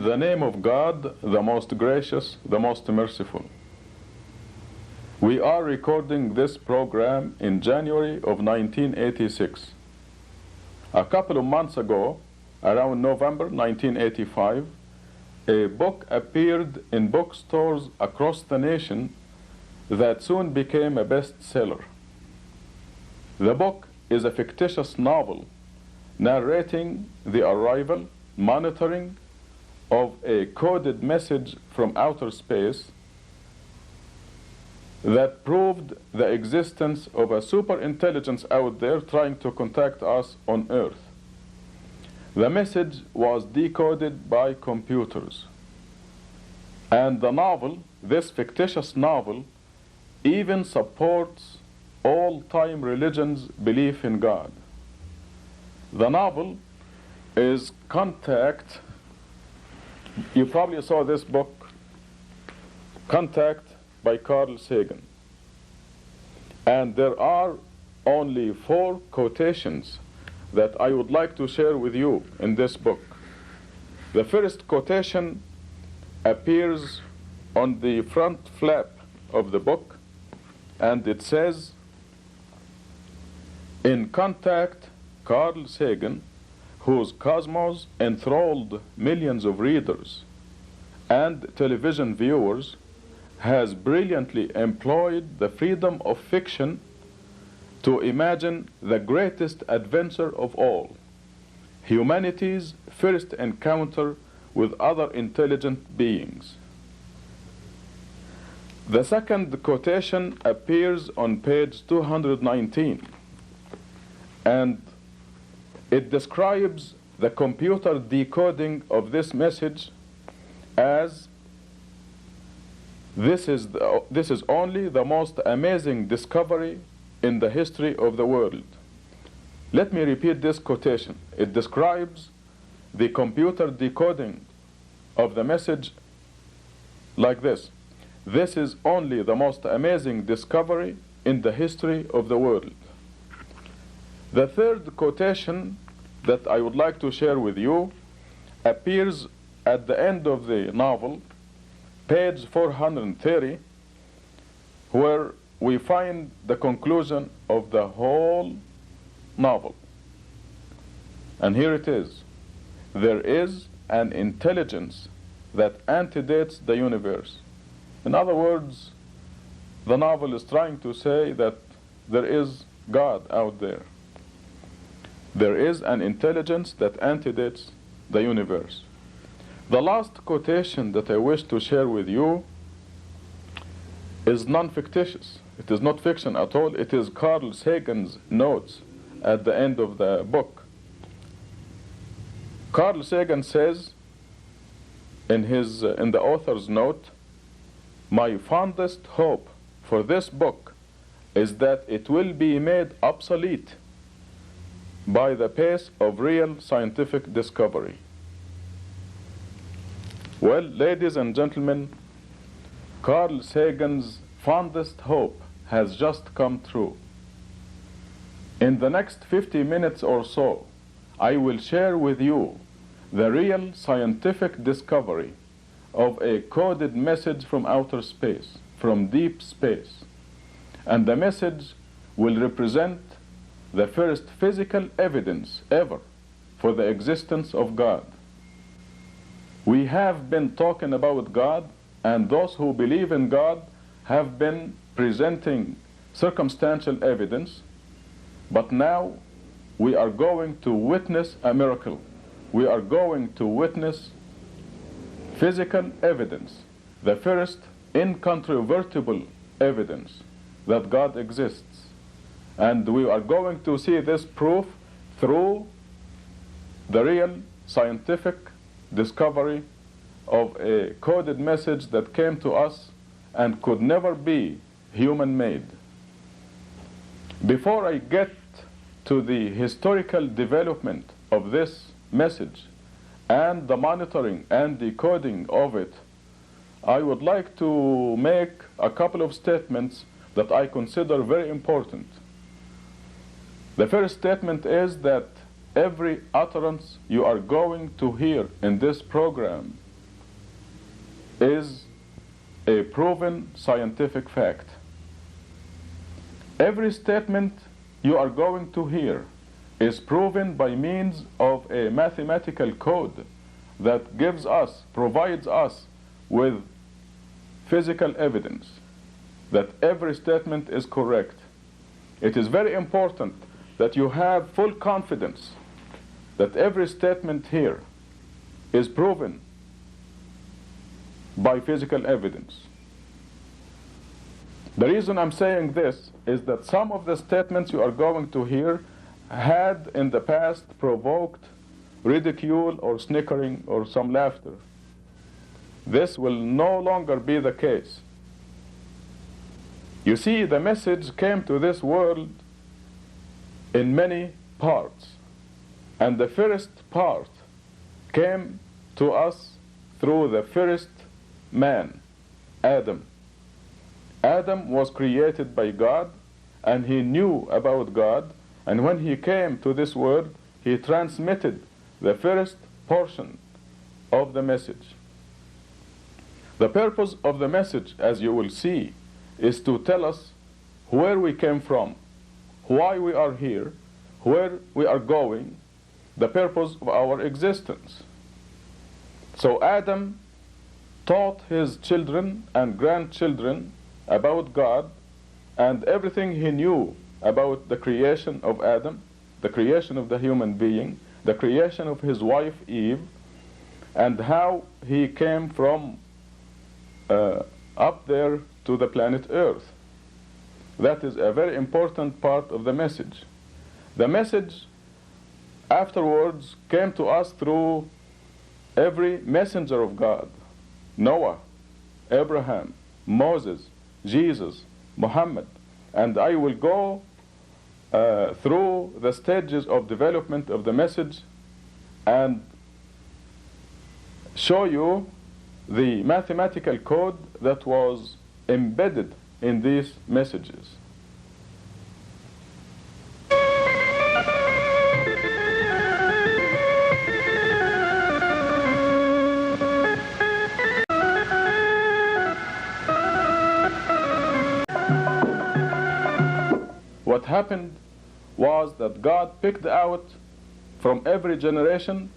the name of God, the most gracious, the most merciful. We are recording this program in January of 1986. A couple of months ago, around November 1985, a book appeared in bookstores across the nation that soon became a bestseller. The book is a fictitious novel narrating the arrival, monitoring of a coded message from outer space that proved the existence of a super intelligence out there trying to contact us on Earth. The message was decoded by computers. And the novel, this fictitious novel, even supports all-time religion's belief in God. The novel is Contact. You probably saw this book, Contact by Carl Sagan. And there are only 4 quotations that I would like to share with you in this book. The first quotation appears on the front flap of the book, and it says, "In Contact, Carl Sagan, whose cosmos enthralled millions of readers and television viewers, has brilliantly employed the freedom of fiction to imagine the greatest adventure of all, humanity's first encounter with other intelligent beings." The second quotation appears on page 219, and it describes the computer decoding of this message as, this is only the most amazing discovery in the history of the world." Let me repeat this quotation. It describes the computer decoding of the message like this: "This is only the most amazing discovery in the history of the world." The third quotation that I would like to share with you appears at the end of the novel, page 430, where we find the conclusion of the whole novel. And here it is: "There is an intelligence that antedates the universe." In other words, the novel is trying to say that there is God out there. There is an intelligence that antedates the universe. The last quotation that I wish to share with you is non-fictitious. It is not fiction at all. It is Carl Sagan's notes at the end of the book. Carl Sagan says in the author's note, "My fondest hope for this book is that it will be made obsolete by the pace of real scientific discovery." Well, ladies and gentlemen, Carl Sagan's fondest hope has just come true. In the next 50 minutes or so, I will share with you the real scientific discovery of a coded message from outer space, from deep space. And the message will represent the first physical evidence ever for the existence of God. We have been talking about God, and those who believe in God have been presenting circumstantial evidence, but now we are going to witness a miracle. We are going to witness physical evidence, the first incontrovertible evidence that God exists. And we are going to see this proof through the real scientific discovery of a coded message that came to us and could never be human-made. Before I get to the historical development of this message and the monitoring and decoding of it, I would like to make a couple of statements that I consider very important. The first statement is that every utterance you are going to hear in this program is a proven scientific fact. Every statement you are going to hear is proven by means of a mathematical code that provides us with physical evidence that every statement is correct. It is very important that you have full confidence that every statement here is proven by physical evidence. The reason I'm saying this is that some of the statements you are going to hear had in the past provoked ridicule or snickering or some laughter. This will no longer be the case. You see, the message came to this world in many parts, and the first part came to us through the first man, Adam. Adam was created by God, and he knew about God, and when he came to this world, he transmitted the first portion of the message. The purpose of the message, as you will see, is to tell us where we came from, why we are here, where we are going, the purpose of our existence. So Adam taught his children and grandchildren about God and everything he knew about the creation of Adam, the creation of the human being, the creation of his wife Eve, and how he came from up there to the planet Earth. That is a very important part of the message. The message afterwards came to us through every messenger of God: Noah, Abraham, Moses, Jesus, Muhammad. And I will go through the stages of development of the message and show you the mathematical code that was embedded in these messages. What happened was that God picked out from every generation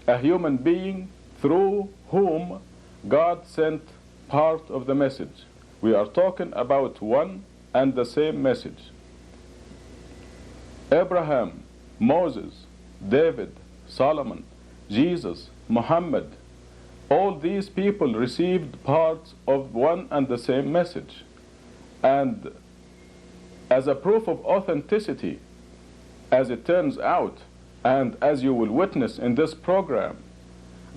a human being through whom God sent part of the message. We are talking about one and the same message. Abraham, Moses, David, Solomon, Jesus, Muhammad, all these people received parts of one and the same message. And as a proof of authenticity, as it turns out, and as you will witness in this program,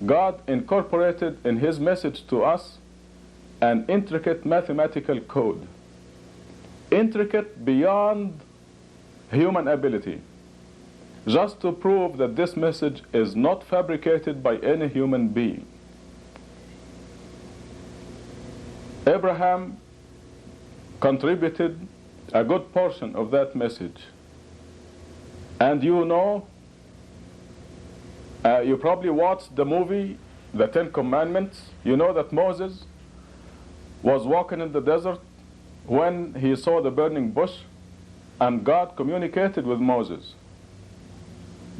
God incorporated in his message to us an intricate mathematical code, intricate beyond human ability, just to prove that this message is not fabricated by any human being. Abraham contributed a good portion of that message. And you know, you probably watched the movie, The Ten Commandments. You know that Moses was walking in the desert when he saw the burning bush, and God communicated with Moses.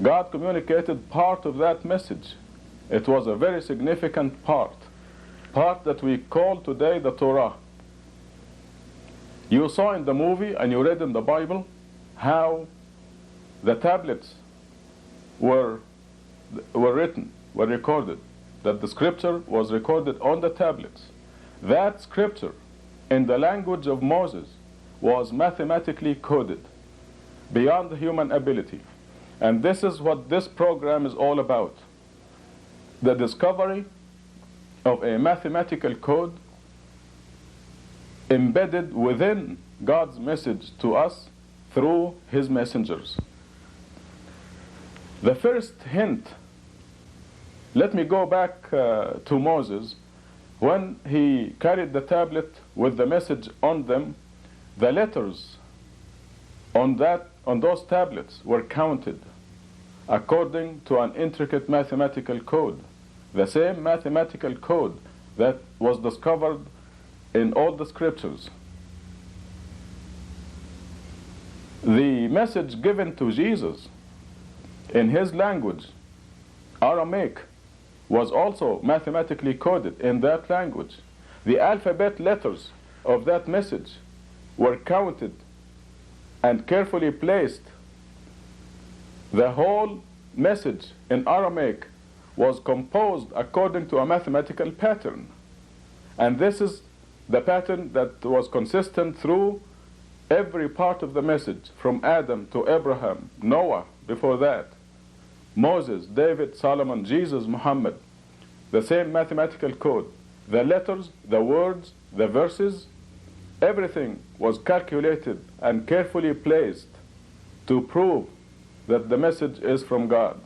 God communicated part of that message. It was a very significant part that we call today the Torah. You saw in the movie and you read in the Bible how the tablets were recorded, that the scripture was recorded on the tablets. That scripture, in the language of Moses, was mathematically coded beyond human ability. And this is what this program is all about: the discovery of a mathematical code embedded within God's message to us through his messengers. The first hint, let me go back to Moses. When he carried the tablet with the message on them, the letters on those tablets were counted according to an intricate mathematical code. The same mathematical code that was discovered in all the scriptures. The message given to Jesus in his language, Aramaic, was also mathematically coded in that language. The alphabet letters of that message were counted and carefully placed. The whole message in Aramaic was composed according to a mathematical pattern. And this is the pattern that was consistent through every part of the message, from Adam to Abraham, Noah before that, Moses, David, Solomon, Jesus, Muhammad. The same mathematical code. The letters, the words, the verses, everything was calculated and carefully placed to prove that the message is from God.